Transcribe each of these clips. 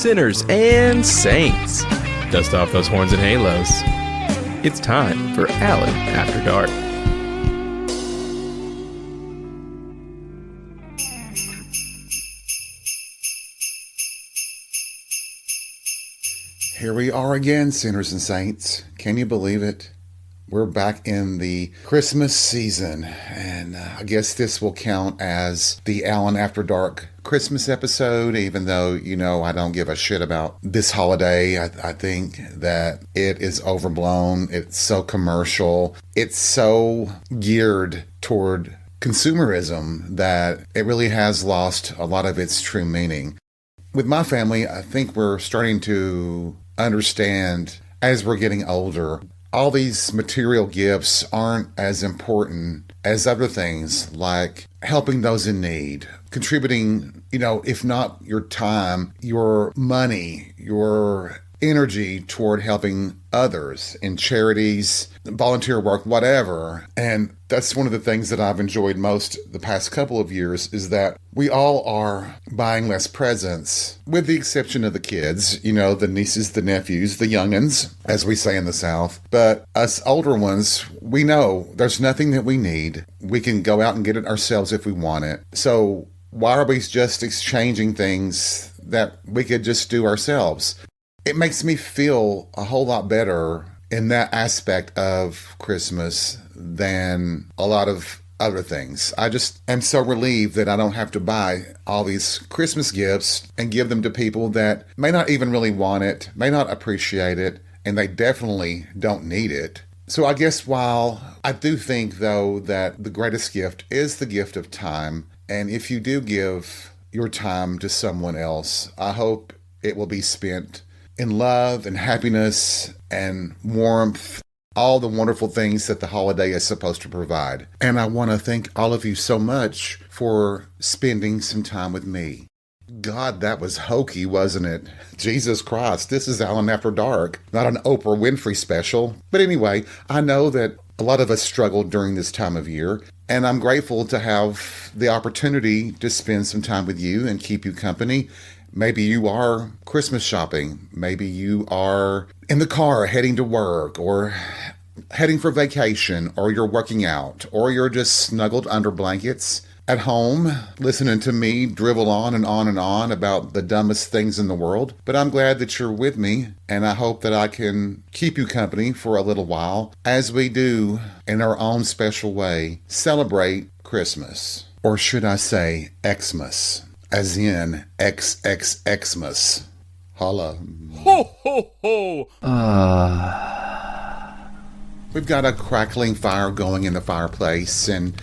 sinners, and saints. Dust off those horns and halos. It's time for Alan After Dark. Here we are again, sinners and saints. Can you believe it? We're back in the Christmas season, and I guess this will count as the Alan After Dark Christmas episode, even though, I don't give a shit about this holiday. I think that it is overblown. It's so commercial. It's so geared toward consumerism that it really has lost a lot of its true meaning. With my family, I think we're starting to understand as we're getting older, all these material gifts aren't as important as other things like helping those in need, contributing, if not your time, your money, your energy toward helping others in charities, volunteer work, whatever. And that's one of the things that I've enjoyed most the past couple of years is that we all are buying less presents, with the exception of the kids, the nieces, the nephews, the young'uns, as we say in the South. But us older ones, we know there's nothing that we need. We can go out and get it ourselves if we want it. So why are we just exchanging things that we could just do ourselves? It makes me feel a whole lot better in that aspect of Christmas than a lot of other things. I just am so relieved that I don't have to buy all these Christmas gifts and give them to people that may not even really want it, may not appreciate it, and they definitely don't need it. So I guess while I do think, though, that the greatest gift is the gift of time, and if you do give your time to someone else, I hope it will be spent in love and happiness and warmth, all the wonderful things that the holiday is supposed to provide. And I want to thank all of you so much for spending some time with me. God, that was hokey, wasn't it? Jesus Christ, this is Alan After Dark, not an Oprah Winfrey special. But anyway, I know that a lot of us struggle during this time of year, and I'm grateful to have the opportunity to spend some time with you and keep you company. Maybe you are Christmas shopping. Maybe you are in the car heading to work or heading for vacation, or you're working out, or you're just snuggled under blankets at home listening to me drivel on and on and on about the dumbest things in the world. But I'm glad that you're with me, and I hope that I can keep you company for a little while as we do, in our own special way, celebrate Christmas. Or should I say Xmas? As in XXX-mas. Holla. Ho, ho, ho! We've got a crackling fire going in the fireplace, and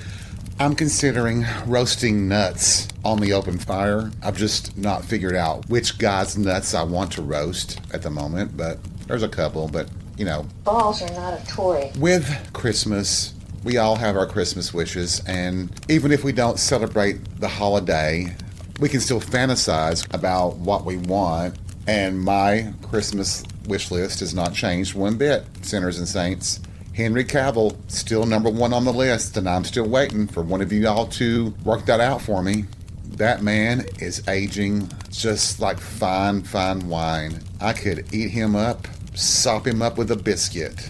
I'm considering roasting nuts on the open fire. I've just not figured out which guy's nuts I want to roast at the moment, but there's a couple, but Balls are not a toy. With Christmas, we all have our Christmas wishes, and even if we don't celebrate the holiday, we can still fantasize about what we want, and my Christmas wish list has not changed one bit, sinners and saints. Henry Cavill, still number one on the list, and I'm still waiting for one of you all to work that out for me. That man is aging just like fine, fine wine. I could eat him up, sop him up with a biscuit.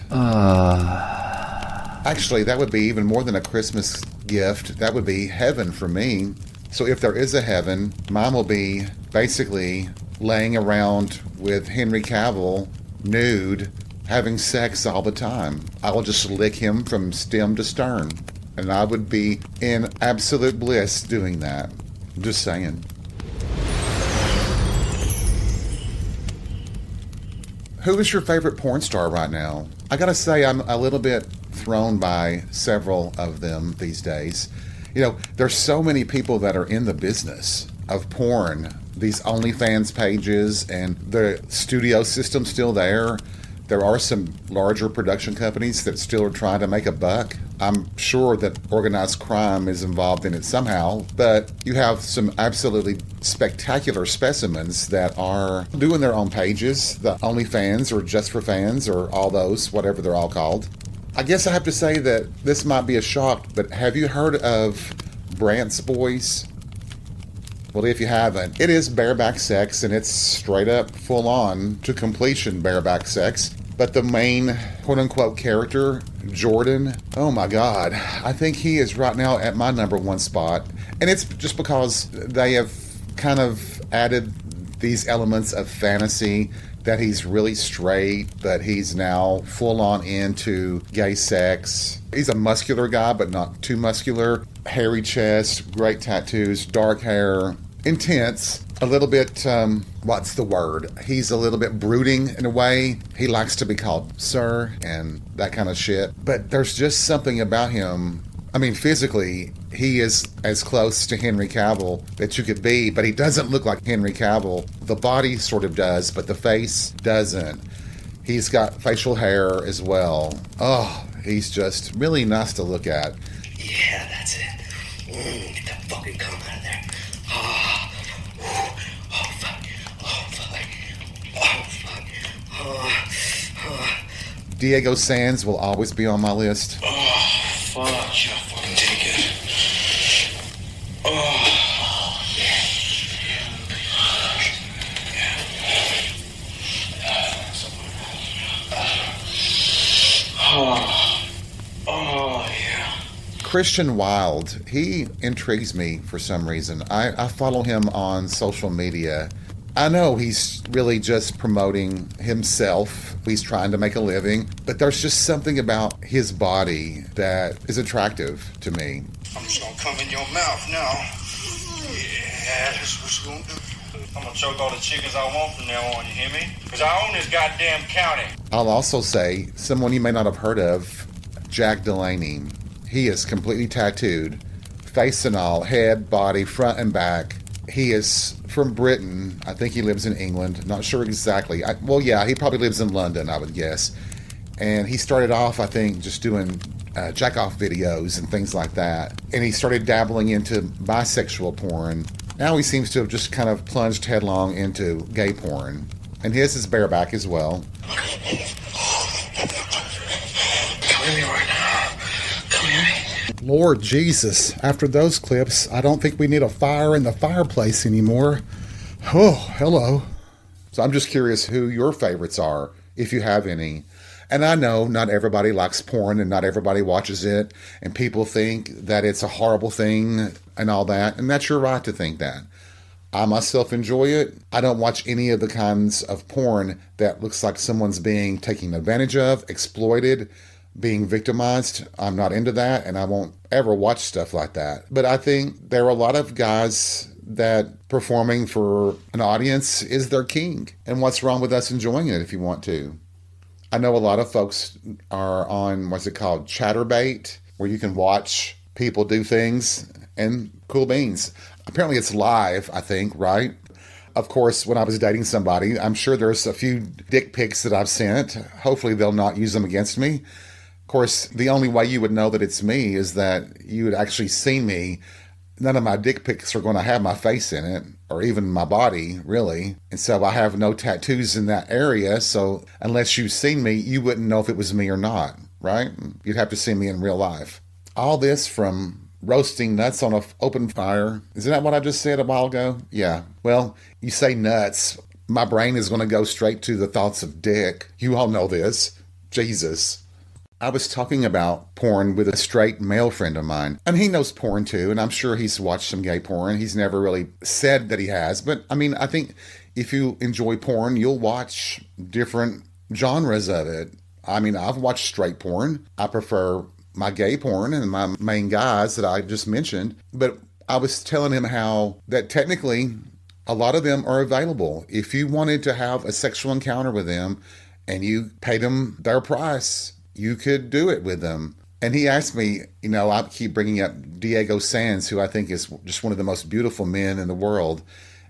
Actually, that would be even more than a Christmas gift. That would be heaven for me. So if there is a heaven, mine will be basically laying around with Henry Cavill, nude, having sex all the time. I will just lick him from stem to stern, and I would be in absolute bliss doing that. I'm just saying. Who is your favorite porn star right now? I gotta say, I'm a little bit thrown by several of them these days. There's so many people that are in the business of porn, these OnlyFans pages, and the studio system's still there. There are some larger production companies that still are trying to make a buck. I'm sure that organized crime is involved in it somehow, but you have some absolutely spectacular specimens that are doing their own pages, the OnlyFans or Just for Fans or all those, whatever they're all called. I guess I have to say that this might be a shock, but have you heard of Brant's Boys? Well, if you haven't, it is bareback sex, and it's straight up full on to completion bareback sex. But the main quote unquote character, Jordan, oh my God, I think he is right now at my number one spot. And it's just because they have kind of added these elements of fantasy, that he's really straight, but he's now full on into gay sex. He's a muscular guy, but not too muscular. Hairy chest, great tattoos, dark hair, intense. A little bit, what's the word? He's a little bit brooding in a way. He likes to be called sir and that kind of shit. But there's just something about him. I mean, physically, he is as close to Henry Cavill that you could be, but he doesn't look like Henry Cavill. The body sort of does, but the face doesn't. He's got facial hair as well. Oh, he's just really nice to look at. Yeah, that's it. Get that fucking cum out of there. Oh, oh fuck. Oh, fuck. Oh, fuck. Diego Sands will always be on my list. Oh, fuck. Yeah, fucking take it. Oh, yeah. Oh, yeah. Christian Wilde, he intrigues me for some reason. I follow him on social media. I know he's really just promoting himself. He's trying to make a living, but there's just something about his body that is attractive to me. I'm just gonna come in your mouth now. Yeah, that's what you gonna do. I'm gonna choke all the chickens I want from now on, you hear me? Because I own this goddamn county. I'll also say, someone you may not have heard of, Jack Delaney. He is completely tattooed, face and all, head, body, front and back. He is from Britain. I think he lives in England. Not sure exactly. He probably lives in London, I would guess. And he started off, I think, just doing jack-off videos and things like that. And he started dabbling into bisexual porn. Now he seems to have just kind of plunged headlong into gay porn. And his is bareback as well. Come with me right now. Come with me. Lord Jesus, after those clips, I don't think we need a fire in the fireplace anymore. Oh, hello. So I'm just curious who your favorites are, if you have any. And I know not everybody likes porn and not everybody watches it, and people think that it's a horrible thing and all that, and that's your right to think that. I myself enjoy it. I don't watch any of the kinds of porn that looks like someone's being taken advantage of, exploited, being victimized. I'm not into that, and I won't ever watch stuff like that. But I think there are a lot of guys that performing for an audience is their king. And what's wrong with us enjoying it if you want to? I know a lot of folks are on, what's it called, Chatterbait, where you can watch people do things, and cool beans. Apparently it's live, I think, right? Of course, when I was dating somebody, I'm sure there's a few dick pics that I've sent. Hopefully they'll not use them against me. Of course, the only way you would know that it's me is that you would actually see me. None of my dick pics are going to have my face in it, or even my body, really. And so I have no tattoos in that area, so unless you've seen me, you wouldn't know if it was me or not, right? You'd have to see me in real life. All this from roasting nuts on an open fire. Isn't that what I just said a while ago? Yeah. Well, you say nuts, my brain is going to go straight to the thoughts of dick. You all know this. Jesus. I was talking about porn with a straight male friend of mine, and he knows porn too, and I'm sure he's watched some gay porn. He's never really said that he has, but I mean, I think if you enjoy porn, you'll watch different genres of it. I mean, I've watched straight porn. I prefer my gay porn and my main guys that I just mentioned, but I was telling him how that technically a lot of them are available. If you wanted to have a sexual encounter with them and you paid them their price, you could do it with them. And he asked me, I keep bringing up Diego Sands, who I think is just one of the most beautiful men in the world.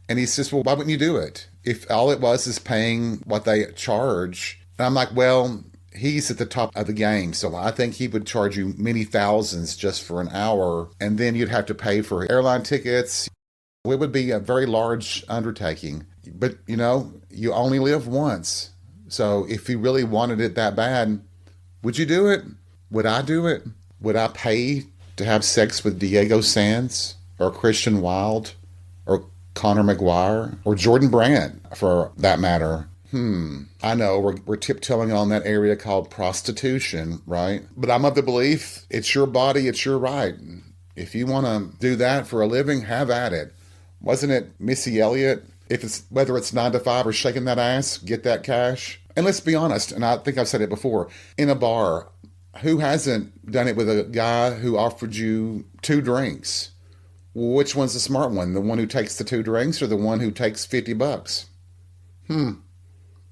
And he says, well, why wouldn't you do it? If all it was is paying what they charge. And I'm like, well, he's at the top of the game. So I think he would charge you many thousands just for an hour. And then you'd have to pay for airline tickets. It would be a very large undertaking. But, you only live once. So if you really wanted it that bad, would you do it? Would I do it? Would I pay to have sex with Diego Sands or Christian Wilde or Conor McGuire, or Jordan Brand, for that matter. I know we're tiptoeing on that area called prostitution, right? But I'm of the belief it's your body, it's your right. If you want to do that for a living, have at it. Wasn't it Missy Elliott? Whether it's 9 to 5 or shaking that ass, get that cash. And let's be honest, and I think I've said it before, in a bar, who hasn't done it with a guy who offered you 2 drinks? Which one's the smart one? The one who takes the 2 drinks or the one who takes $50?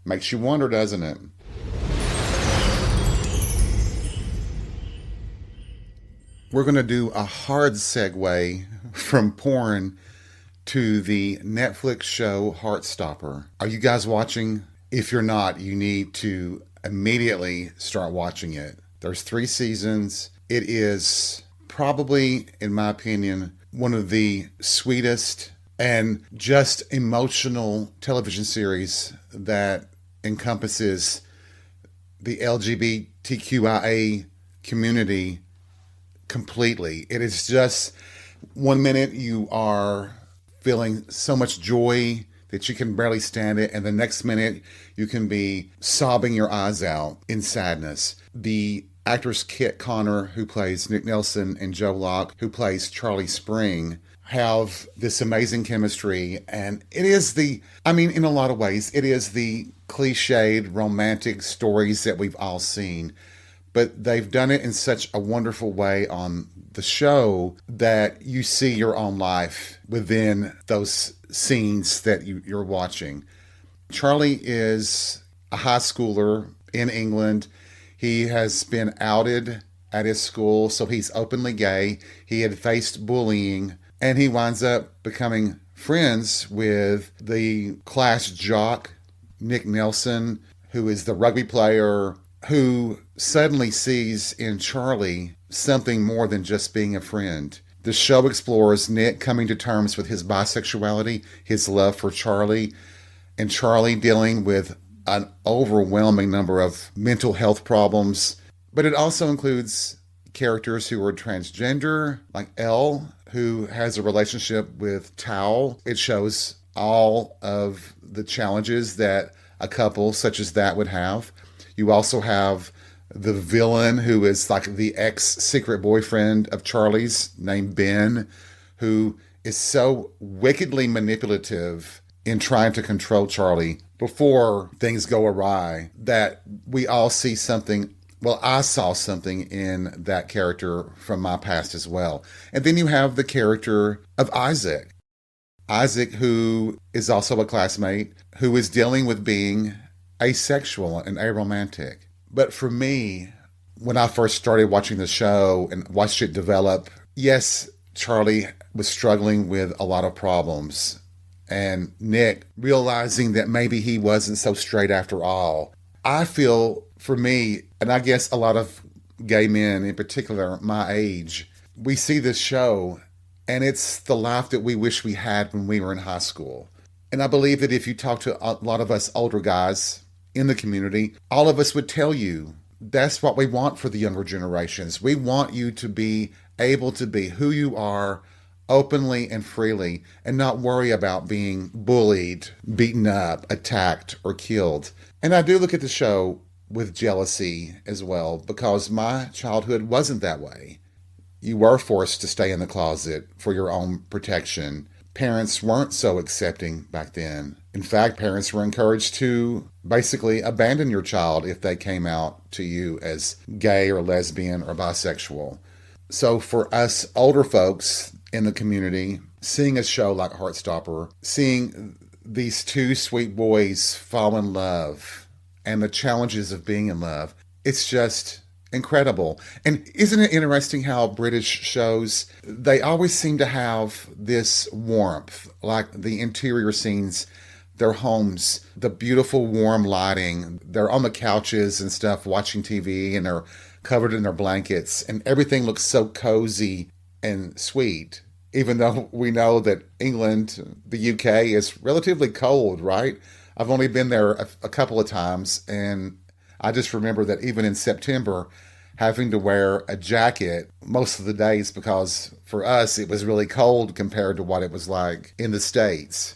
Makes you wonder, doesn't it? We're going to do a hard segue from porn to the Netflix show Heartstopper. Are you guys watching? If you're not, you need to immediately start watching it. There's 3 seasons. It is probably, in my opinion, one of the sweetest and just emotional television series that encompasses the LGBTQIA community completely. It is just, one minute you are feeling so much joy that you can barely stand it, and the next minute you can be sobbing your eyes out in sadness. The actors Kit Connor, who plays Nick Nelson, and Joe Locke, who plays Charlie Spring, have this amazing chemistry. And it is in a lot of ways, it is the cliched romantic stories that we've all seen. But they've done it in such a wonderful way on the show that you see your own life within those scenes that you're watching. Charlie is a high schooler in England. He has been outed at his school, so he's openly gay. He had faced bullying, and he winds up becoming friends with the class jock, Nick Nelson, who is the rugby player, who suddenly sees in Charlie something more than just being a friend. The show explores Nick coming to terms with his bisexuality, his love for Charlie, and Charlie dealing with an overwhelming number of mental health problems. But it also includes characters who are transgender, like Elle, who has a relationship with Tao. It shows all of the challenges that a couple such as that would have. You also have the villain, who is like the ex-secret boyfriend of Charlie's, named Ben, who is so wickedly manipulative in trying to control Charlie before things go awry that we all see something. Well, I saw something in that character from my past as well. And then you have the character of Isaac. Isaac, who is also a classmate, who is dealing with being asexual and aromantic. But for me, when I first started watching the show and watched it develop, yes, Charlie was struggling with a lot of problems. And Nick realizing that maybe he wasn't so straight after all. I feel, for me, and I guess a lot of gay men in particular, my age, we see this show and it's the life that we wish we had when we were in high school. And I believe that if you talk to a lot of us older guys in the community, all of us would tell you that's what we want for the younger generations. We want you to be able to be who you are openly and freely and not worry about being bullied, beaten up, attacked, or killed. And I do look at the show with jealousy as well, because my childhood wasn't that way. You were forced to stay in the closet for your own protection. Parents weren't so accepting back then. In fact, parents were encouraged to basically abandon your child if they came out to you as gay or lesbian or bisexual. So for us older folks in the community, seeing a show like Heartstopper, seeing these 2 sweet boys fall in love and the challenges of being in love, it's just incredible. And isn't it interesting how British shows, they always seem to have this warmth, like the interior scenes, their homes, the beautiful warm lighting. They're on the couches and stuff watching TV, and they're covered in their blankets, and everything looks so cozy and sweet, even though we know that England, the UK, is relatively cold, right? I've only been there a couple of times, and I just remember that even in September, having to wear a jacket most of the days because for us it was really cold compared to what it was like in the States.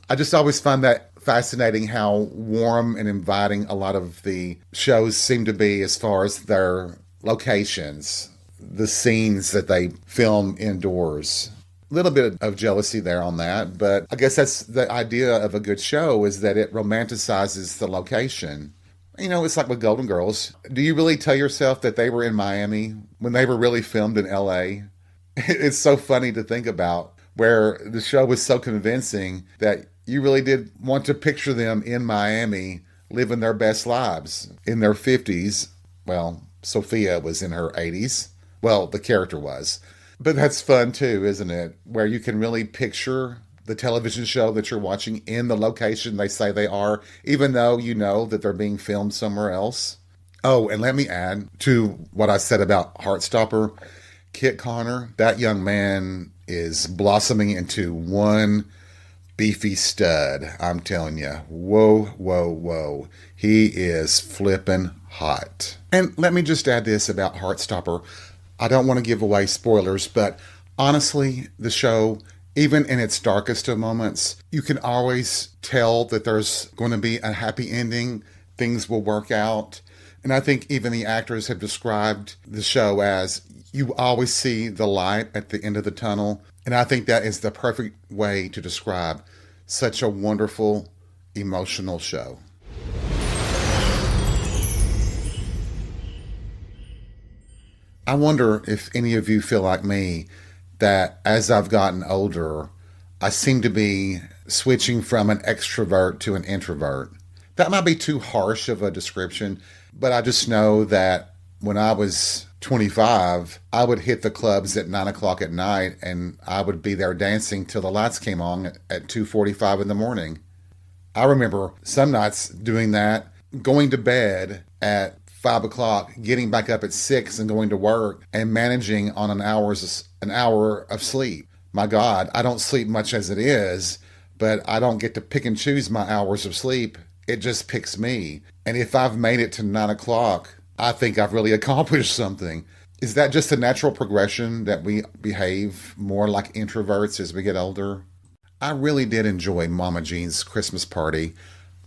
I just always find that fascinating how warm and inviting a lot of the shows seem to be as far as their locations, the scenes that they film indoors. A little bit of jealousy there on that, but I guess that's the idea of a good show, is that it romanticizes the location. You know, it's like with Golden Girls. Do you really tell yourself that they were in Miami when they were really filmed in LA? It's so funny to think about, where the show was so convincing that you really did want to picture them in Miami living their best lives in their 50s. Well, Sophia was in her 80s. Well, the character was. But that's fun too, isn't it? Where you can really picture the television show that you're watching in the location they say they are, even though you know that they're being filmed somewhere else. Oh, and let me add to what I said about Heartstopper. Kit Connor, that young man is blossoming into one beefy stud. I'm telling you. Whoa, whoa, whoa. He is flippin' hot. And let me just add this about Heartstopper. I don't want to give away spoilers, but honestly, the show, even in its darkest of moments, you can always tell that there's going to be a happy ending. Things will work out. And I think even the actors have described the show as you always see the light at the end of the tunnel. And I think that is the perfect way to describe such a wonderful, emotional show. I wonder if any of you feel like me, that as I've gotten older, I seem to be switching from an extrovert to an introvert. That might be too harsh of a description, but I just know that when I was 25, I would hit the clubs at 9 o'clock at night, and I would be there dancing till the lights came on at 2:45 in the morning. I remember some nights doing that, going to bed at 5 o'clock, getting back up at 6 and going to work and managing on an hour of sleep. My God, I don't sleep much as it is, but I don't get to pick and choose my hours of sleep. It just picks me. And if I've made it to 9 o'clock, I think I've really accomplished something. Is that just a natural progression that we behave more like introverts as we get older? I really did enjoy Mama Jean's Christmas party.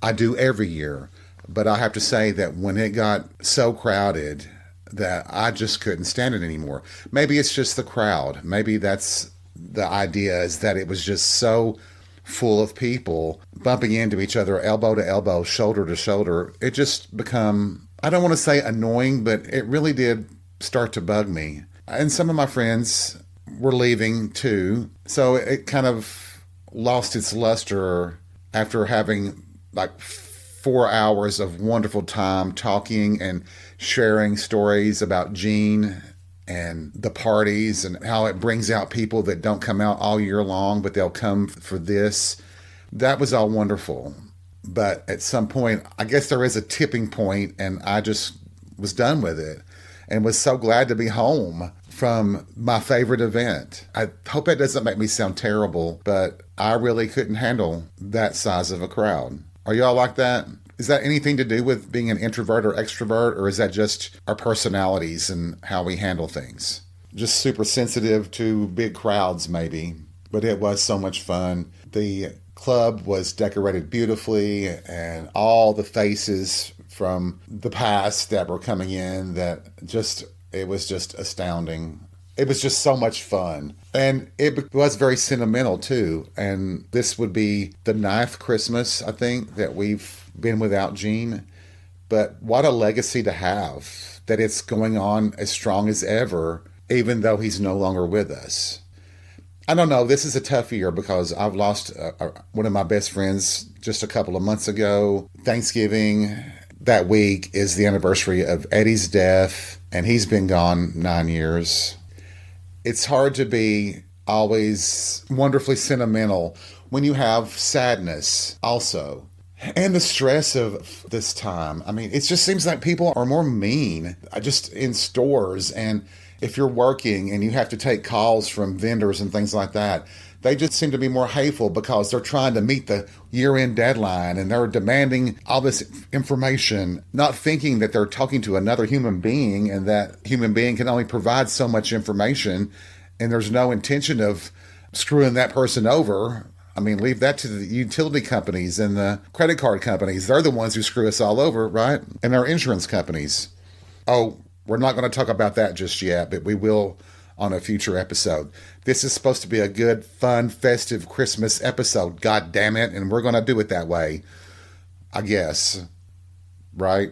I do every year. But I have to say that when it got so crowded that I just couldn't stand it anymore. Maybe it's just the crowd. Maybe that's the idea, is that it was just so full of people bumping into each other, elbow to elbow, shoulder to shoulder. It just become, I don't want to say annoying, but it really did start to bug me. And some of my friends were leaving too. So it kind of lost its luster after having like 4 hours of wonderful time talking and sharing stories about Jean and the parties and how it brings out people that don't come out all year long, but they'll come for this. That was all wonderful. But at some point, I guess there is a tipping point, and I just was done with it and was so glad to be home from my favorite event. I hope that doesn't make me sound terrible, but I really couldn't handle that size of a crowd. Are y'all like that? Is that anything to do with being an introvert or extrovert, or is that just our personalities and how we handle things? Just super sensitive to big crowds, maybe. But it was so much fun. The club was decorated beautifully, and all the faces from the past that were coming in, it was just astounding. It was just so much fun. And it was very sentimental too. And this would be the 9th Christmas, I think, that we've been without Jean. But what a legacy to have, that it's going on as strong as ever, even though he's no longer with us. I don't know, this is a tough year because I've lost one of my best friends just a couple of months ago. Thanksgiving, that week, is the anniversary of Eddie's death, and he's been gone 9 years. It's hard to be always wonderfully sentimental when you have sadness also. And the stress of this time. I mean, it just seems like people are more mean just in stores. And if you're working and you have to take calls from vendors and things like that, they just seem to be more hateful because they're trying to meet the year-end deadline and they're demanding all this information, not thinking that they're talking to another human being and that human being can only provide so much information, and there's no intention of screwing that person over. I mean, leave that to the utility companies and the credit card companies. They're the ones who screw us all over, right? And our insurance companies. Oh, we're not going to talk about that just yet, but we will on a future episode. This is supposed to be a good, fun, festive Christmas episode, god damn it, and we're going to do it that way, I guess. Right?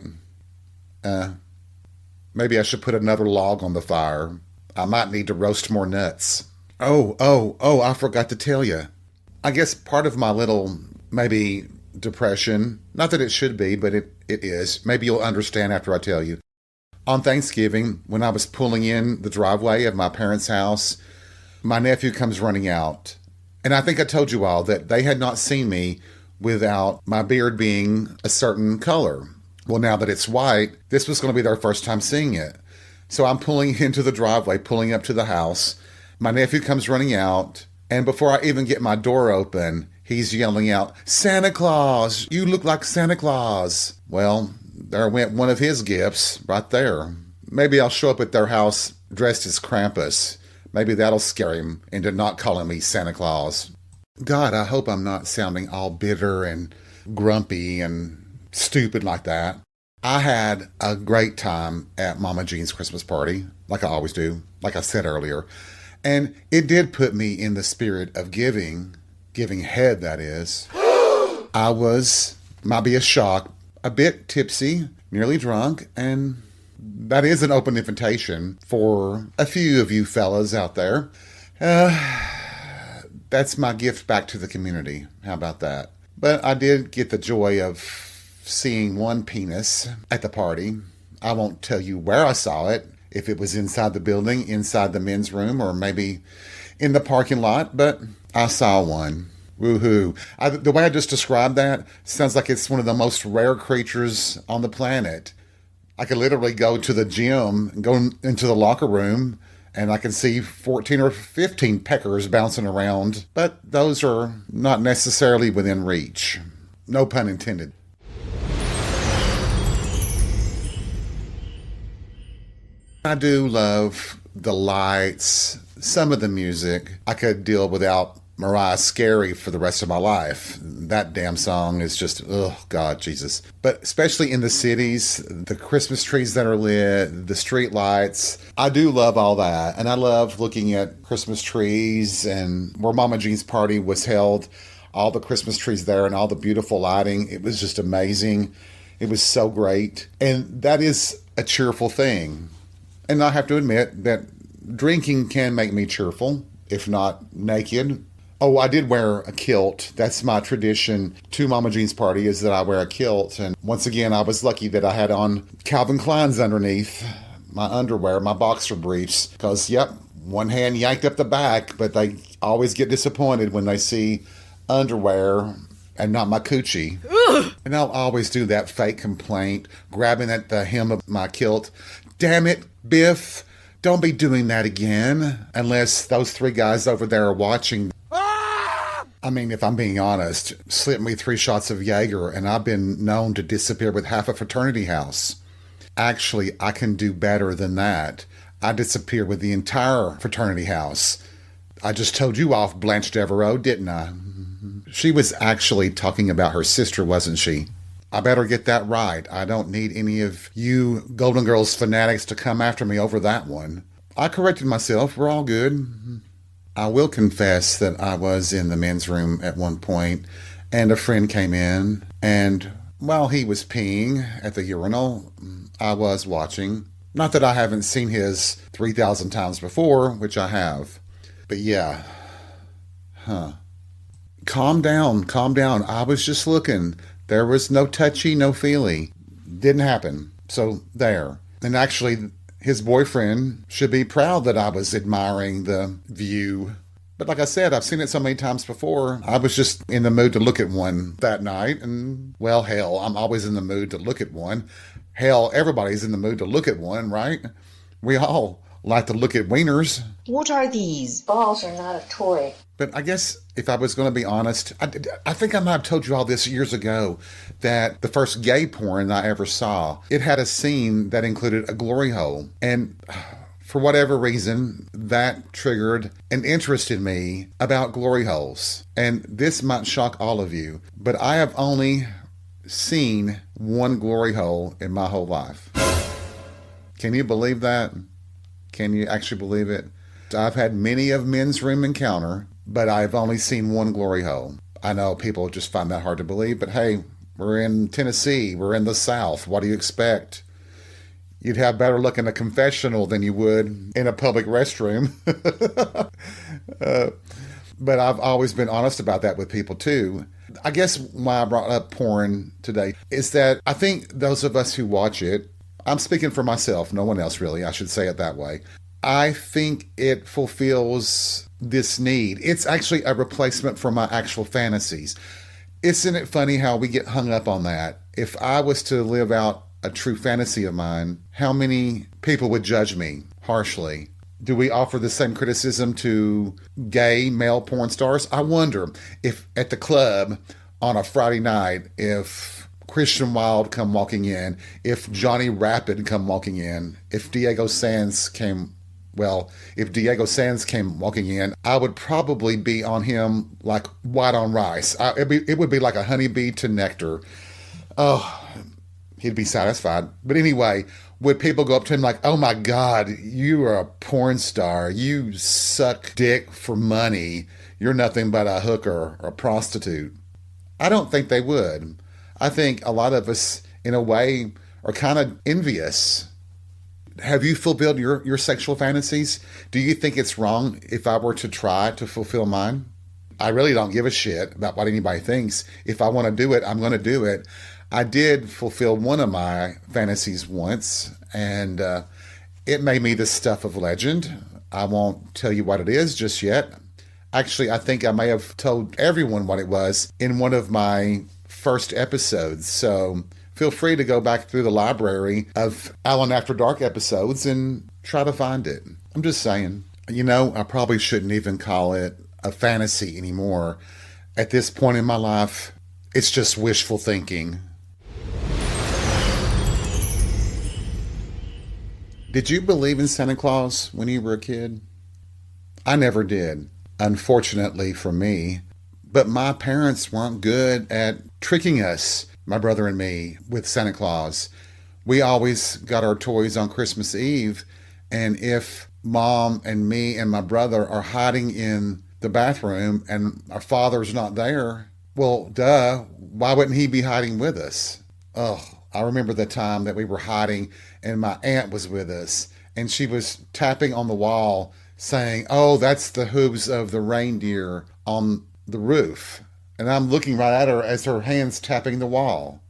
Maybe I should put another log on the fire. I might need to roast more nuts. Oh, I forgot to tell you. I guess part of my little, maybe, depression, not that it should be, but it is. Maybe you'll understand after I tell you. On Thanksgiving, when I was pulling in the driveway of my parents' house, my nephew comes running out. And I think I told you all that they had not seen me without my beard being a certain color. Well, now that it's white, this was going to be their first time seeing it. So I'm pulling into the driveway, pulling up to the house. My nephew comes running out. And before I even get my door open, he's yelling out, "Santa Claus! You look like Santa Claus!" Well, there went one of his gifts right there. Maybe I'll show up at their house dressed as Krampus. Maybe that'll scare him into not calling me Santa Claus. God, I hope I'm not sounding all bitter and grumpy and stupid like that. I had a great time at Mama Jean's Christmas party, like I always do, like I said earlier. And it did put me in the spirit of giving head, that is. I was, might be a shock, a bit tipsy, nearly drunk, and that is an open invitation for a few of you fellas out there. That's my gift back to the community. How about that? But I did get the joy of seeing one penis at the party. I won't tell you where I saw it, if it was inside the building, inside the men's room, or maybe in the parking lot, but I saw one. Woohoo. The way I just described that sounds like it's one of the most rare creatures on the planet. I could literally go to the gym and go into the locker room and I can see 14 or 15 peckers bouncing around, but those are not necessarily within reach. No pun intended. I do love the lights, some of the music. I could deal without Mariah Carey for the rest of my life. That damn song is just, oh, God, Jesus. But especially in the cities, the Christmas trees that are lit, the street lights, I do love all that. And I love looking at Christmas trees and where Mama Jean's party was held, all the Christmas trees there and all the beautiful lighting. It was just amazing. It was so great. And that is a cheerful thing. And I have to admit that drinking can make me cheerful, if not naked. Oh, I did wear a kilt. That's my tradition to Mama Jean's party, is that I wear a kilt. And once again, I was lucky that I had on Calvin Klein's underneath my underwear, my boxer briefs. Because, yep, one hand yanked up the back, but they always get disappointed when they see underwear and not my coochie. Ugh. And I'll always do that fake complaint, grabbing at the hem of my kilt. Damn it, Biff, don't be doing that again, unless those three guys over there are watching. I mean, if I'm being honest, slip me 3 shots of Jaeger and I've been known to disappear with half a fraternity house. Actually, I can do better than that. I disappear with the entire fraternity house. I just told you off, Blanche Devereaux, didn't I? She was actually talking about her sister, wasn't she? I better get that right. I don't need any of you Golden Girls fanatics to come after me over that one. I corrected myself. We're all good. I will confess that I was in the men's room at one point, and a friend came in, and while he was peeing at the urinal, I was watching. Not that I haven't seen his 3,000 times before, which I have. But yeah. Calm down. I was just looking. There was no touchy, no feely. Didn't happen. So there. And actually, his boyfriend should be proud that I was admiring the view. But like I said, I've seen it so many times before. I was just in the mood to look at one that night. And, well, hell, I'm always in the mood to look at one. Hell, everybody's in the mood to look at one, right? We all like to look at wieners. What are these? Balls are not a toy. But I guess if I was going to be honest, I think I might have told you all this years ago, that the first gay porn I ever saw, it had a scene that included a glory hole. And for whatever reason, that triggered an interest in me about glory holes. And this might shock all of you, but I have only seen one glory hole in my whole life. Can you believe that? Can you actually believe it? I've had many of men's room encounter, but I've only seen one glory hole. I know people just find that hard to believe, but hey, we're in Tennessee. We're in the South. What do you expect? You'd have better luck in a confessional than you would in a public restroom. But I've always been honest about that with people too. I guess why I brought up porn today is that I think those of us who watch it, I'm speaking for myself, no one else really, I should say it that way. I think it fulfills this need. It's actually a replacement for my actual fantasies. Isn't it funny how we get hung up on that? If I was to live out a true fantasy of mine, how many people would judge me harshly? Do we offer the same criticism to gay male porn stars? I wonder if at the club on a Friday night, if Christian Wilde come walking in, if Johnny Rapid come walking in, if Diego Sands came walking in, I would probably be on him like white on rice. It would be like a honeybee to nectar. Oh, he'd be satisfied. But anyway, would people go up to him like, oh my God, you are a porn star. You suck dick for money. You're nothing but a hooker or a prostitute. I don't think they would. I think a lot of us, in a way, are kind of envious. Have you fulfilled your sexual fantasies? Do you think it's wrong if I were to try to fulfill mine? I really don't give a shit about what anybody thinks. If I want to do it, I'm going to do it. I did fulfill one of my fantasies once, and it made me the stuff of legend. I won't tell you what it is just yet. Actually, I think I may have told everyone what it was in one of my first episodes. So feel free to go back through the library of Alan After Dark episodes and try to find it. I'm just saying. You know, I probably shouldn't even call it a fantasy anymore. At this point in my life, it's just wishful thinking. Did you believe in Santa Claus when you were a kid? I never did, unfortunately for me. But my parents weren't good at tricking us, my brother and me, with Santa Claus. We always got our toys on Christmas Eve, and if Mom and me and my brother are hiding in the bathroom and our father's not there, well, duh, why wouldn't he be hiding with us? Oh, I remember the time that we were hiding and my aunt was with us, and she was tapping on the wall saying, oh, that's the hooves of the reindeer on the roof. And I'm looking right at her as her hand's tapping the wall.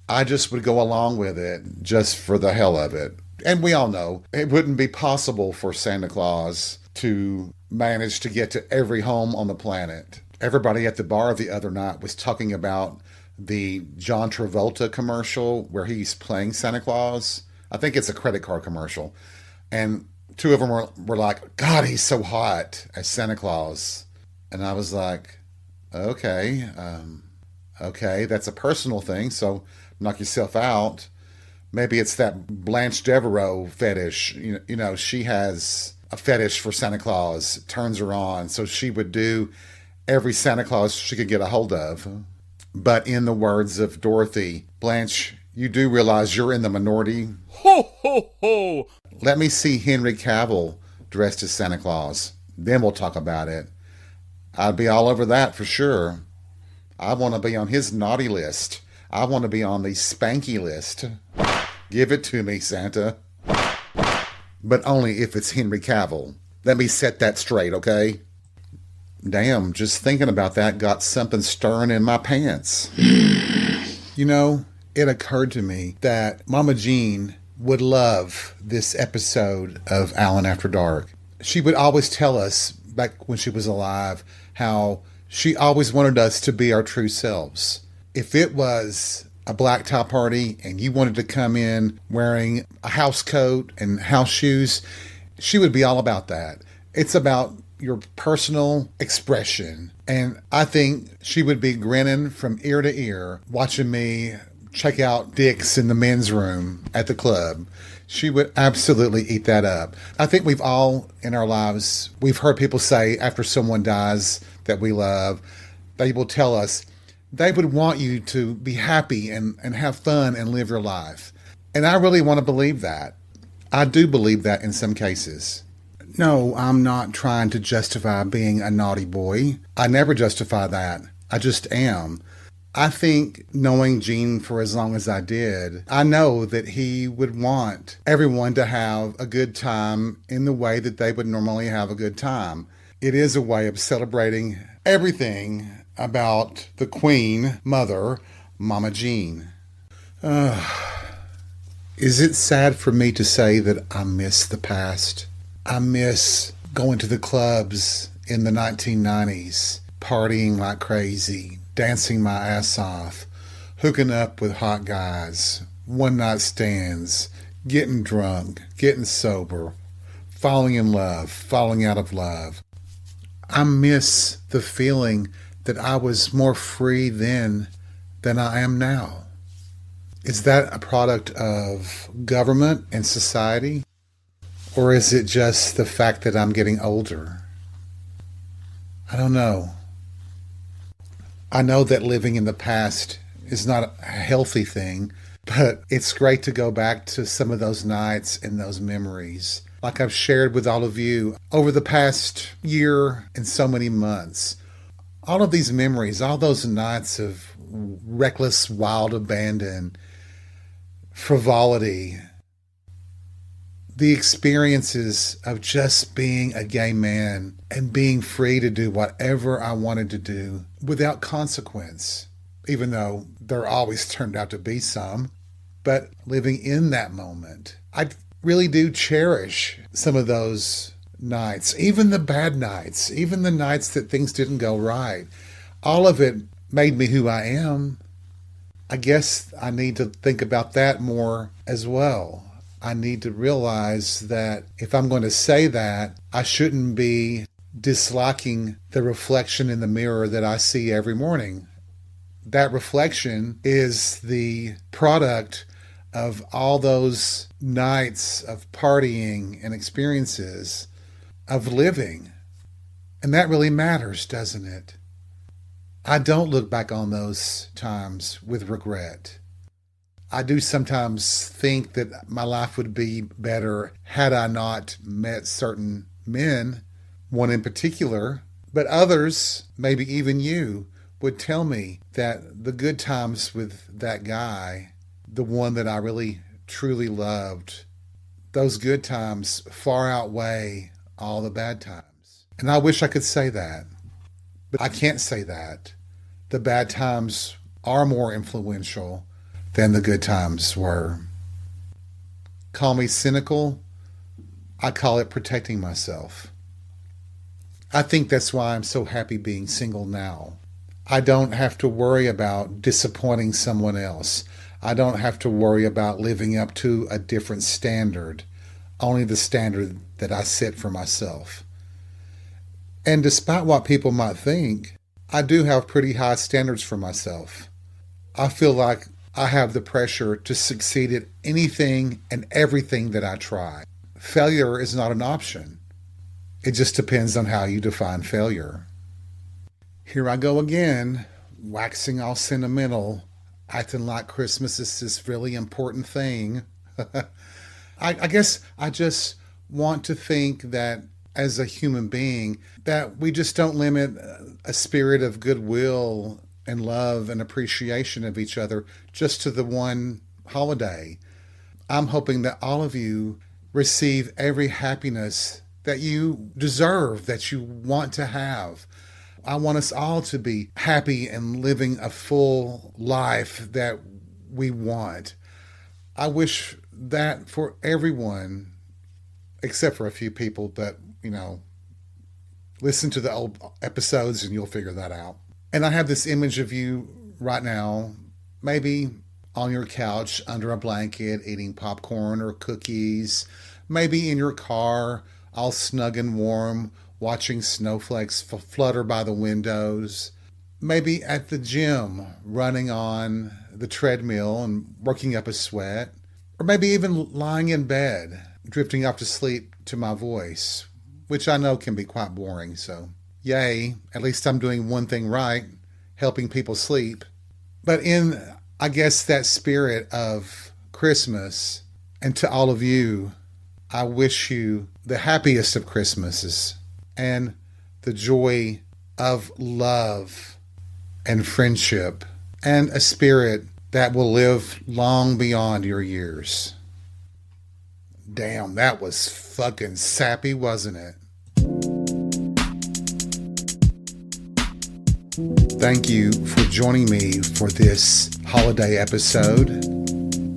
I just would go along with it just for the hell of it. And we all know it wouldn't be possible for Santa Claus to manage to get to every home on the planet. Everybody at the bar the other night was talking about the John Travolta commercial where he's playing Santa Claus. I think it's a credit card commercial. And two of them were like, God, he's so hot as Santa Claus. And I was like, okay, that's a personal thing, so knock yourself out. Maybe it's that Blanche Devereaux fetish. You know, she has a fetish for Santa Claus. It turns her on, so she would do every Santa Claus she could get a hold of. But in the words of Dorothy, Blanche, you do realize you're in the minority? Ho, ho, ho! Let me see Henry Cavill dressed as Santa Claus. Then we'll talk about it. I'd be all over that for sure. I want to be on his naughty list. I want to be on the spanky list. Give it to me, Santa. But only if it's Henry Cavill. Let me set that straight, okay? Damn, just thinking about that got something stirring in my pants. You know, it occurred to me that Mama Jean would love this episode of Alan After Dark. She would always tell us, back when she was alive, how she always wanted us to be our true selves. If it was a black tie party and you wanted to come in wearing a house coat and house shoes, she would be all about that. It's about your personal expression. And I think she would be grinning from ear to ear watching me check out dicks in the men's room at the club. She would absolutely eat that up. I think we've all in our lives, we've heard people say after someone dies that we love, they will tell us they would want you to be happy and have fun and live your life. And I really want to believe that. I do believe that in some cases. No, I'm not trying to justify being a naughty boy. I never justify that. I just am. I think knowing Gene for as long as I did, I know that he would want everyone to have a good time in the way that they would normally have a good time. It is a way of celebrating everything about the Queen Mother, Mama Jean. Is it sad for me to say that I miss the past? I miss going to the clubs in the 1990s, partying like crazy, dancing my ass off, hooking up with hot guys, one-night stands, getting drunk, getting sober, falling in love, falling out of love. I miss the feeling that I was more free then than I am now. Is that a product of government and society? Or is it just the fact that I'm getting older? I don't know. I know that living in the past is not a healthy thing, but it's great to go back to some of those nights and those memories. Like I've shared with all of you over the past year and so many months. All of these memories, all those nights of reckless, wild abandon, frivolity, the experiences of just being a gay man and being free to do whatever I wanted to do without consequence, even though there always turned out to be some. But living in that moment, I really do cherish some of those nights, even the bad nights, even the nights that things didn't go right. All of it made me who I am. I guess I need to think about that more as well. I need to realize that if I'm going to say that, I shouldn't be disliking the reflection in the mirror that I see every morning. That reflection is the product of all those nights of partying and experiences of living. And that really matters, doesn't it? I don't look back on those times with regret. I do sometimes think that my life would be better had I not met certain men, one in particular, but others, maybe even you, would tell me that the good times with that guy, the one that I really truly loved, those good times far outweigh all the bad times. And I wish I could say that, but I can't say that. The bad times are more influential than the good times were. Call me cynical. I call it protecting myself. I think that's why I'm so happy being single now. I don't have to worry about disappointing someone else. I don't have to worry about living up to a different standard, only the standard that I set for myself. And despite what people might think, I do have pretty high standards for myself. I feel like I have the pressure to succeed at anything and everything that I try. Failure is not an option. It just depends on how you define failure. Here I go again, waxing all sentimental, acting like Christmas is this really important thing. I guess I just want to think that as a human being, that we just don't limit a spirit of goodwill and love and appreciation of each other just to the one holiday. I'm hoping that all of you receive every happiness that you deserve, that you want to have. I want us all to be happy and living a full life that we want. I wish that for everyone, except for a few people, but, listen to the old episodes and you'll figure that out. And I have this image of you right now, maybe on your couch under a blanket, eating popcorn or cookies, maybe in your car, all snug and warm, watching snowflakes flutter by the windows. Maybe at the gym, running on the treadmill and working up a sweat. Or maybe even lying in bed, drifting off to sleep to my voice, which I know can be quite boring. So, yay, at least I'm doing one thing right, helping people sleep. But in, I guess, that spirit of Christmas, and to all of you, I wish you the happiest of Christmases and the joy of love and friendship and a spirit that will live long beyond your years. Damn, that was fucking sappy, wasn't it? Thank you for joining me for this holiday episode.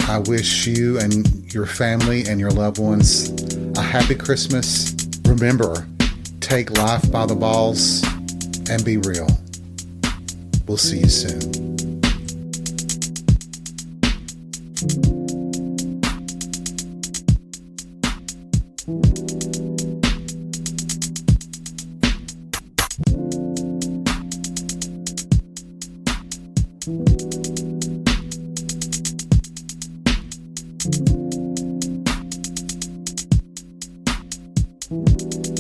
I wish you and your family and your loved ones a happy Christmas. Remember, take life by the balls and be real. We'll see you soon. Thank you.